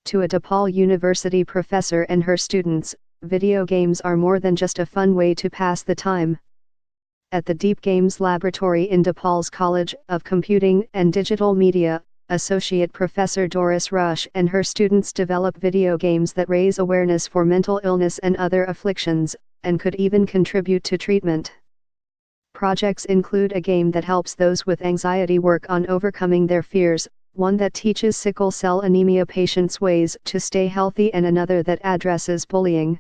To a DePaul University professor and her students, video games are more than just a fun way to pass the time. At the Deep Games Laboratory in DePaul's College of Computing and Digital Media, Associate Professor Doris Rush and her students develop video games that raise awareness for mental illness and other afflictions, and could even contribute to treatment. Projects include a game that helps those with anxiety work on overcoming their fears, one that teaches sickle cell anemia patients ways to stay healthy, and another that addresses bullying.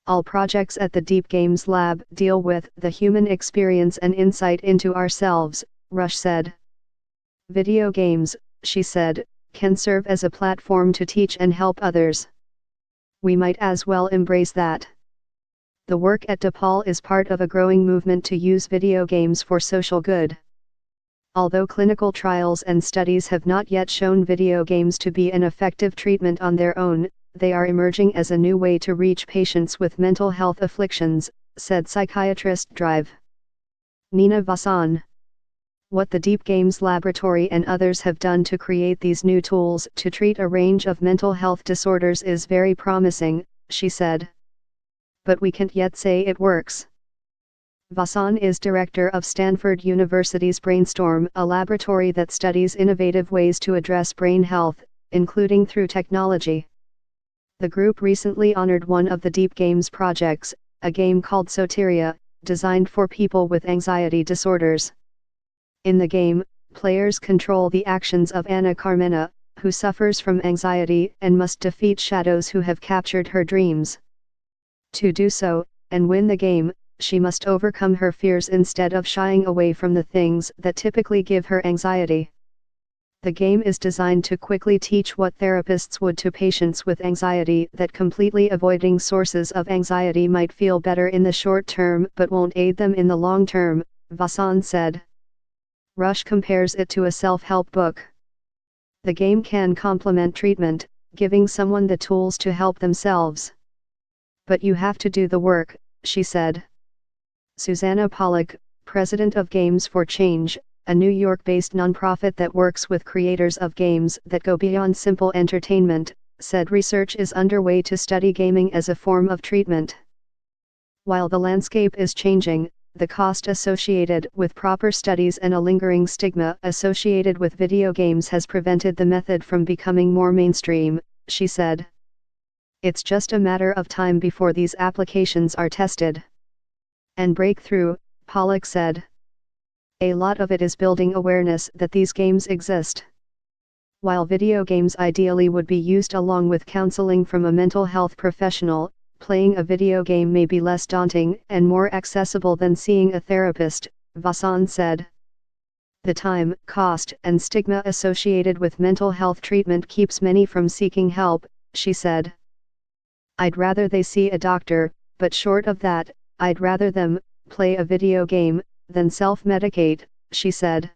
All projects at the Deep Games Lab deal with the human experience and insight into ourselves, Rush said. Video games, she said, can serve as a platform to teach and help others. We might as well embrace that. The work at DePaul is part of a growing movement to use video games for social good. Although clinical trials and studies have not yet shown video games to be an effective treatment on their own, they are emerging as a new way to reach patients with mental health afflictions, said psychiatrist Drive Nina Vassan. What the Deep Games Laboratory and others have done to create these new tools to treat a range of mental health disorders is very promising, she said. But we can't yet say it works. Vassan is director of Stanford University's Brainstorm, a laboratory that studies innovative ways to address brain health, including through technology. The group recently honored one of the Deep Games projects, a game called Soteria, designed for people with anxiety disorders. In the game, players control the actions of Anna Carmena, who suffers from anxiety and must defeat shadows who have captured her dreams. To do so, and win the game, she must overcome her fears instead of shying away from the things that typically give her anxiety. The game is designed to quickly teach what therapists would to patients with anxiety, that completely avoiding sources of anxiety might feel better in the short term but won't aid them in the long term, Vassan said. Rush compares it to a self-help book. The game can complement treatment, giving someone the tools to help themselves. But you have to do the work, she said. Susanna Pollack, president of Games for Change, a New York-based nonprofit that works with creators of games that go beyond simple entertainment, said research is underway to study gaming as a form of treatment. While the landscape is changing, the cost associated with proper studies and a lingering stigma associated with video games has prevented the method from becoming more mainstream, she said. It's just a matter of time before these applications are tested and break through, Pollack said. A lot of it is building awareness that these games exist. While video games ideally would be used along with counseling from a mental health professional, playing a video game may be less daunting and more accessible than seeing a therapist, Vassan said. The time, cost, and stigma associated with mental health treatment keeps many from seeking help, she said. I'd rather they see a doctor, but short of that, I'd rather them play a video game than self-medicate, she said.